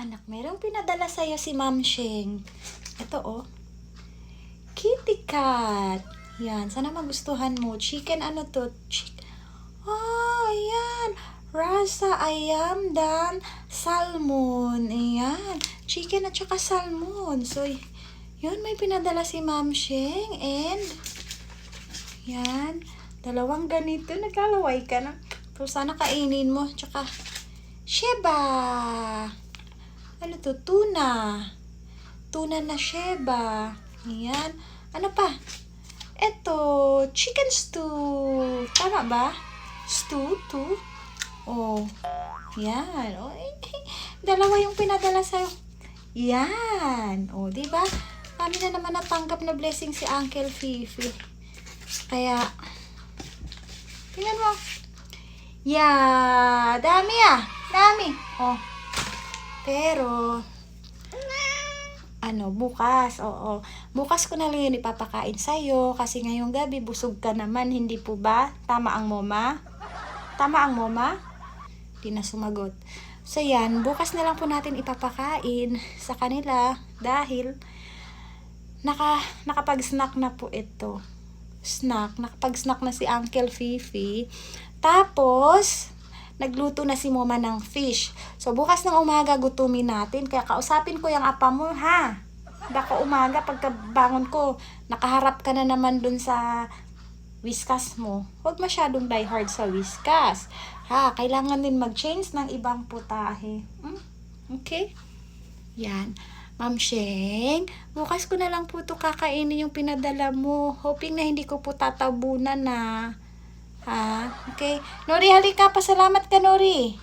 Anak, merong pinadala sa'yo si Ma'am Sheng. Ito oh. Kitty cat. Yan, sana magustuhan mo. Chicken ano to? Oh, ayan. Rasa ayam dan salmon. Ayan. Chicken at saka salmon. So, yun, may pinadala si Ma'am Sheng. And, yan. Dalawang ganito. Naglalaway ka na. Pero sana kainin mo. Tsaka, sheba. Ano to? Tuna. Tuna na sheba. Ayan. Ano pa? Ito, chicken stew. Tama ba? Stew? Oh. Yan. Oh, dalawa yung pinadala sa'yo. Yan. Oh, diba? Kami na naman natanggap na blessing si Uncle Fifi. Kaya, tingnan mo. Yeah. Dami ah. Dami. Oh. Pero, bukas, oo. Bukas ko na lang yun ipapakain sa'yo kasi ngayong gabi busog ka naman, hindi po ba? Tama ang mama? Tama ang mama? Di na sumagot. So yan, bukas na lang po natin ipapakain sa kanila dahil nakapag-snack na po ito. Nakapag-snack na si Uncle Fifi. Tapos, nagluto na si mama ng fish. So, bukas ng umaga gutumin natin. Kaya kausapin ko yung apa mo, ha? Baka umaga, pagkabangon ko, nakaharap ka na naman dun sa Whiskas mo. Huwag masyadong die hard sa Whiskas. Ha? Kailangan din mag-change ng ibang putahe. Okay? Yan. Ma'am Sheng, bukas ko na lang po ito kakainin yung pinadala mo. Hoping na hindi ko po tatabunan na. Ha? Okay. Nori, halika. Pasalamat ka, Nori.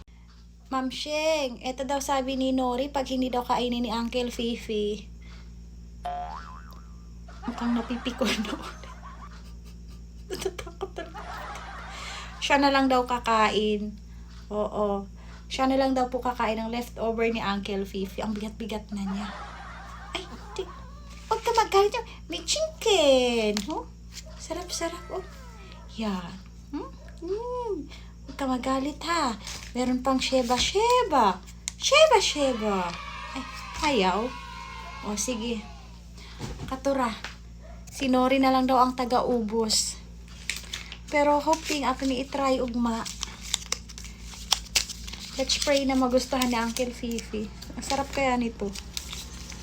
Ma'am Sheng, eto daw sabi ni Nori pag hindi daw kainin ni Uncle Fifi. Mukhang napipikon doon. Natatakot talaga. Siya na lang daw kakain. Oo. Siya na lang daw po kakain ng leftover ni Uncle Fifi. Ang bigat-bigat na niya. Ay, huwag ka magalit. May chicken. Oh, sarap-sarap. Oh. Yan. Huwag ka magalit ha. Meron pang sheba. Ay, ayaw. O sige. Katura. Si Nori na lang daw ang taga-ubos. Pero hoping ako ni itry ugma. Let's pray na magustuhan ni Uncle Fifi. Ang sarap kaya nito.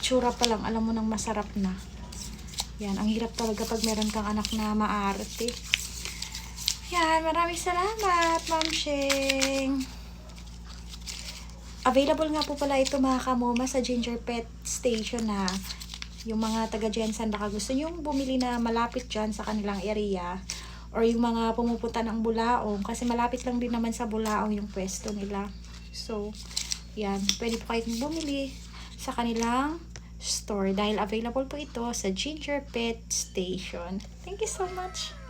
Tsura pa lang, alam mo nang masarap na. Yan, ang hirap talaga pag meron kang anak na maarte. Yan, maraming salamat, Ma'am Sheng. Available nga po pala ito mga kamoma sa Ginger Pet Station na yung mga taga-Jensen baka gusto nyong bumili na malapit dyan sa kanilang area or yung mga pumupunta ng Bulaong kasi malapit lang din naman sa Bulaong yung pwesto nila. So, yan, pwede po kayong bumili sa kanilang store dahil available po ito sa Ginger Pet Station. Thank you so much.